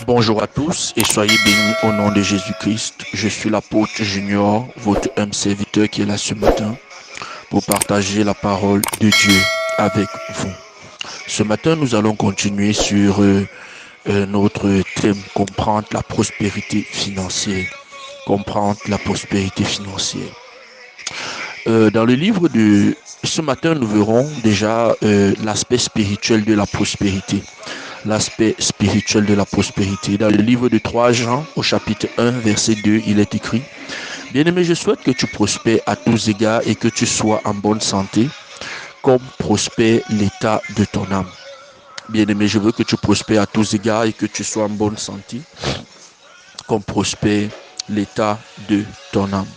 Bonjour à tous et soyez bénis au nom de Jésus-Christ. Je suis l'apôtre Junior, votre humble serviteur qui est là ce matin pour partager la parole de Dieu avec vous. Ce matin, nous allons continuer sur notre thème comprendre la prospérité financière. Comprendre la prospérité financière. Dans le livre de ce matin, nous verrons déjà l'aspect spirituel de la prospérité. L'aspect spirituel de la prospérité. Dans le livre de 3 Jean, au chapitre 1, verset 2, il est écrit: Bien-aimé, je souhaite que tu prospères à tous égards et que tu sois en bonne santé, comme prospère l'état de ton âme. Bien-aimé, je veux que tu prospères à tous égards et que tu sois en bonne santé, comme prospère l'état de ton âme.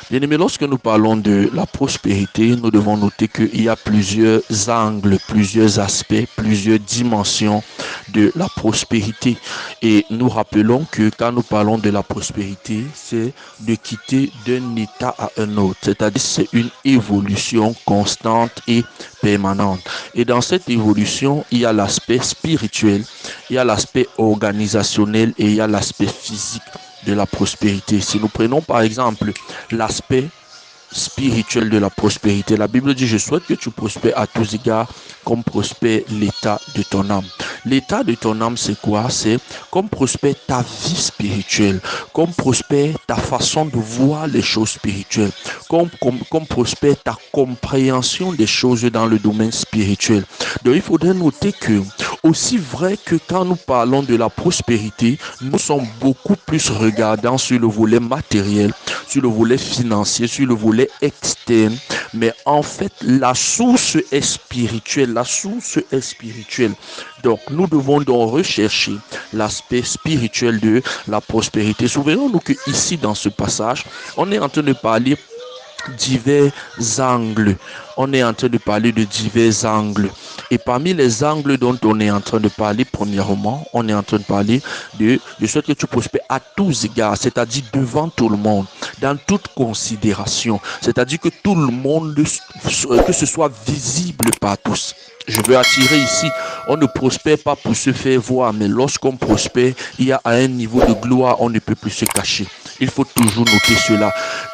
Bien-aimés, lorsque nous parlons de la prospérité, nous devons noter qu'il y a plusieurs angles, plusieurs aspects, plusieurs dimensions de la prospérité. Et nous rappelons que quand nous parlons de la prospérité, c'est de quitter d'un état à un autre. C'est-à-dire c'est une évolution constante et permanente. Et dans cette évolution, il y a l'aspect spirituel, il y a l'aspect organisationnel et il y a l'aspect physique de la prospérité. Si nous prenons par exemple l'aspect spirituel de la prospérité, la Bible dit: je souhaite que tu prospères à tous égards comme prospère l'état de ton âme. L'état de ton âme, c'est quoi? C'est comme prospère ta vie spirituelle, comme prospère ta façon de voir les choses spirituelles, comme prospère ta compréhension des choses dans le domaine spirituel. Donc il faudrait noter que, aussi vrai que quand nous parlons de la prospérité, nous sommes beaucoup plus regardants sur le volet matériel, sur le volet financier, sur le volet externe, mais en fait la source est spirituelle, donc nous devons donc rechercher l'aspect spirituel de la prospérité. Souvenons-nous que ici dans ce passage, on est en train de parler divers angles. On est en train de parler de divers angles. Et parmi les angles dont on est en train de parler, premièrement, on est en train de parler de ce que tu prospères à tous égards, c'est-à-dire devant tout le monde, dans toute considération. C'est-à-dire que tout le monde, que ce soit visible par tous. Je veux attirer ici, on ne prospère pas pour se faire voir, mais lorsqu'on prospère, il y a à un niveau de gloire, on ne peut plus se cacher. Il faut toujours noter cela.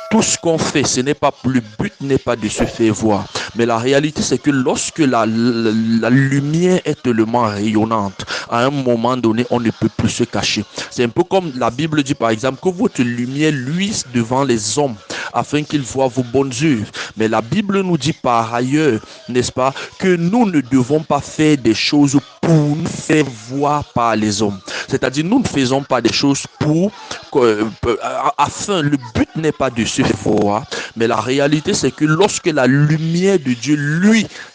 Tout ce qu'on fait, le but n'est pas de se faire voir. Mais la réalité, c'est que lorsque la lumière est tellement rayonnante, à un moment donné, on ne peut plus se cacher. C'est un peu comme la Bible dit, par exemple, que votre lumière luise devant les hommes, afin qu'ils voient vos bonnes œuvres. Mais la Bible nous dit par ailleurs, n'est-ce pas, que nous ne devons pas faire des choses pour nous faire voir par les hommes. C'est-à-dire, nous ne faisons pas des choses le but n'est pas de se voir, mais la réalité c'est que lorsque la lumière de Dieu,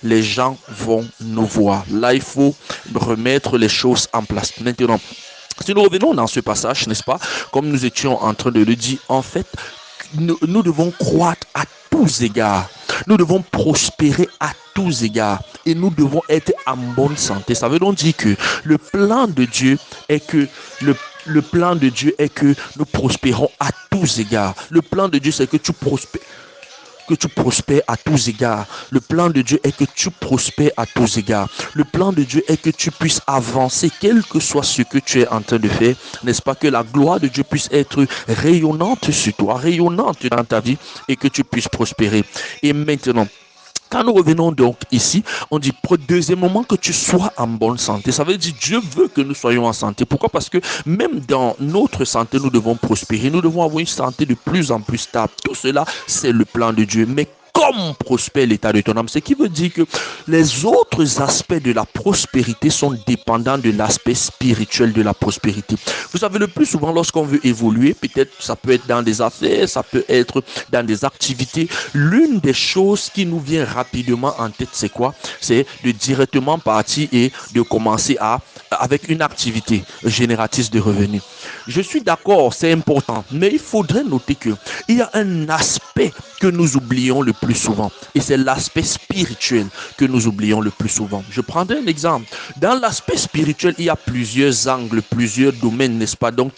les gens vont nous voir. Là, il faut remettre les choses en place. Maintenant, si nous revenons dans ce passage, n'est-ce pas, comme nous étions en train de le dire, en fait, nous devons croître à tous égards. Nous devons prospérer à tous égards et nous devons être en bonne santé. Ça veut donc dire que le plan de Dieu est que nous prospérons à tous égards. Le plan de Dieu, c'est que tu prospères à tous égards. Le plan de Dieu est que tu prospères à tous égards. Le plan de Dieu est que tu puisses avancer, quel que soit ce que tu es en train de faire, n'est-ce pas, que la gloire de Dieu puisse être rayonnante sur toi, rayonnante dans ta vie et que tu puisses prospérer. Et maintenant, quand nous revenons donc ici, on dit deuxièmement que tu sois en bonne santé. Ça veut dire Dieu veut que nous soyons en santé. Pourquoi? Parce que même dans notre santé, nous devons prospérer. Nous devons avoir une santé de plus en plus stable. Tout cela, c'est le plan de Dieu. Mais comme prospère l'état de ton âme, ce qui veut dire que les autres aspects de la prospérité sont dépendants de l'aspect spirituel de la prospérité. Vous savez, le plus souvent, lorsqu'on veut évoluer, peut-être ça peut être dans des affaires, ça peut être dans des activités. L'une des choses qui nous vient rapidement en tête, c'est quoi? C'est de directement partir et de commencer avec une activité génératrice de revenus. Je suis d'accord, c'est important, mais il faudrait noter qu'il y a un aspect que nous oublions le plus souvent. Et c'est l'aspect spirituel que nous oublions le plus souvent. Je prendrai un exemple. Dans l'aspect spirituel, il y a plusieurs angles, plusieurs domaines, n'est-ce pas, dont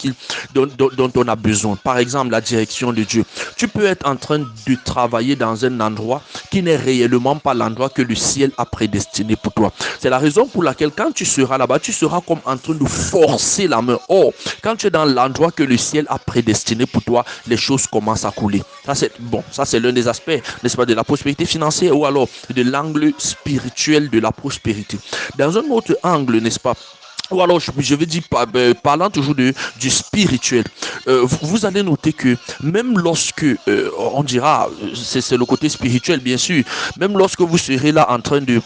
on a besoin. Par exemple, la direction de Dieu. Tu peux être en train de travailler dans un endroit qui n'est réellement pas l'endroit que le ciel a prédestiné pour toi. C'est la raison pour laquelle quand tu seras là-bas, tu seras comme en train de forcer la main. Or, quand tu es dans l'endroit que le ciel a prédestiné pour toi, les choses commencent à couler. Ça c'est l'un des aspects, n'est-ce pas, de la prospérité financière ou alors de l'angle spirituel de la prospérité. Dans un autre angle, n'est-ce pas, ou alors je vais dire, parlant toujours du spirituel, vous allez noter que même lorsque, on dira, c'est le côté spirituel bien sûr, même lorsque vous serez là en train de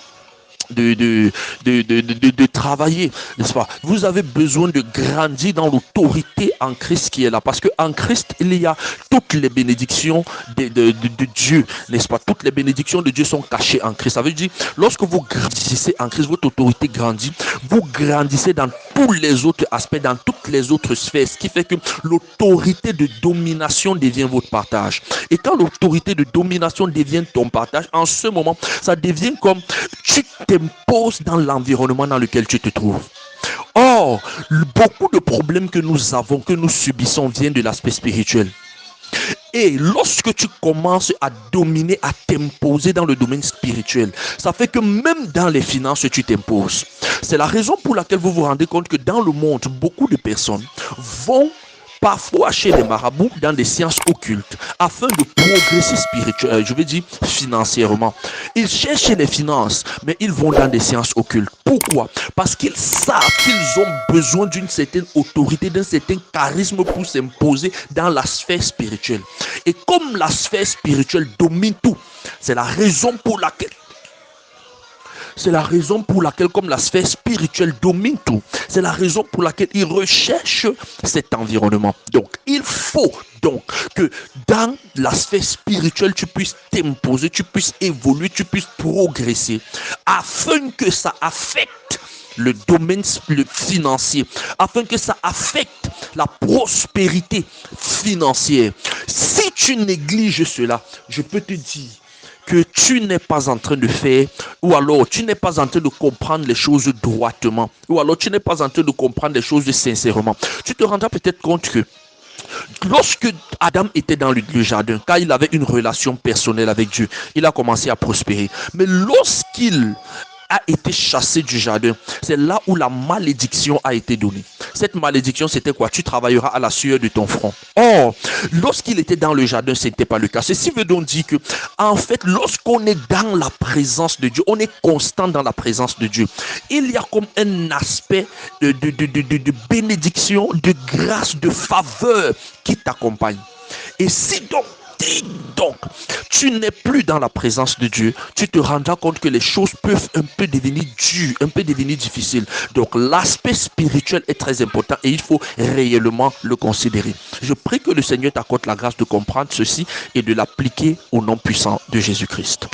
travailler, n'est-ce pas? Vous avez besoin de grandir dans l'autorité en Christ qui est là. Parce qu'en Christ, il y a toutes les bénédictions de Dieu, n'est-ce pas? Toutes les bénédictions de Dieu sont cachées en Christ. Ça veut dire, lorsque vous grandissez en Christ, votre autorité grandit. Vous grandissez dans tous les autres aspects, dans toutes les autres sphères. Ce qui fait que l'autorité de domination devient votre partage. Et quand l'autorité de domination devient ton partage, en ce moment, ça devient comme tu t'imposes dans l'environnement dans lequel tu te trouves. Or, beaucoup de problèmes que nous avons, que nous subissons, viennent de l'aspect spirituel. Et lorsque tu commences à dominer, à t'imposer dans le domaine spirituel, ça fait que même dans les finances, tu t'imposes. C'est la raison pour laquelle vous vous rendez compte que dans le monde, beaucoup de personnes vont parfois chez les marabouts dans des sciences occultes afin de progresser spirituellement, je veux dire financièrement. Ils cherchent les finances, mais ils vont dans des sciences occultes. Pourquoi? Parce qu'ils savent qu'ils ont besoin d'une certaine autorité, d'un certain charisme pour s'imposer dans la sphère spirituelle. Et comme la sphère spirituelle domine tout, c'est la raison pour laquelle comme la sphère spirituelle domine tout, c'est la raison pour laquelle ils recherchent cet environnement. Donc, il faut donc que dans la sphère spirituelle, tu puisses t'imposer, tu puisses évoluer, tu puisses progresser, afin que ça affecte le domaine financier, afin que ça affecte la prospérité financière. Si tu négliges cela, je peux te dire que tu n'es pas en train de faire, ou alors tu n'es pas en train de comprendre les choses droitement, ou alors tu n'es pas en train de comprendre les choses sincèrement. Tu te rendras peut-être compte que lorsque Adam était dans le jardin, quand il avait une relation personnelle avec Dieu, il a commencé à prospérer. Mais lorsqu'il a été chassé du jardin, c'est là où la malédiction a été donnée. Cette malédiction, c'était quoi? Tu travailleras à la sueur de ton front. Or, lorsqu'il était dans le jardin, ce n'était pas le cas. Ceci veut donc dire que, en fait, lorsqu'on est dans la présence de Dieu, on est constant dans la présence de Dieu. Il y a comme un aspect de bénédiction, de grâce, de faveur qui t'accompagne. Et si donc, tu n'es plus dans la présence de Dieu, tu te rendras compte que les choses peuvent un peu devenir dures, un peu devenir difficiles. Donc, l'aspect spirituel est très important et il faut réellement le considérer. Je prie que le Seigneur t'accorde la grâce de comprendre ceci et de l'appliquer au nom puissant de Jésus-Christ.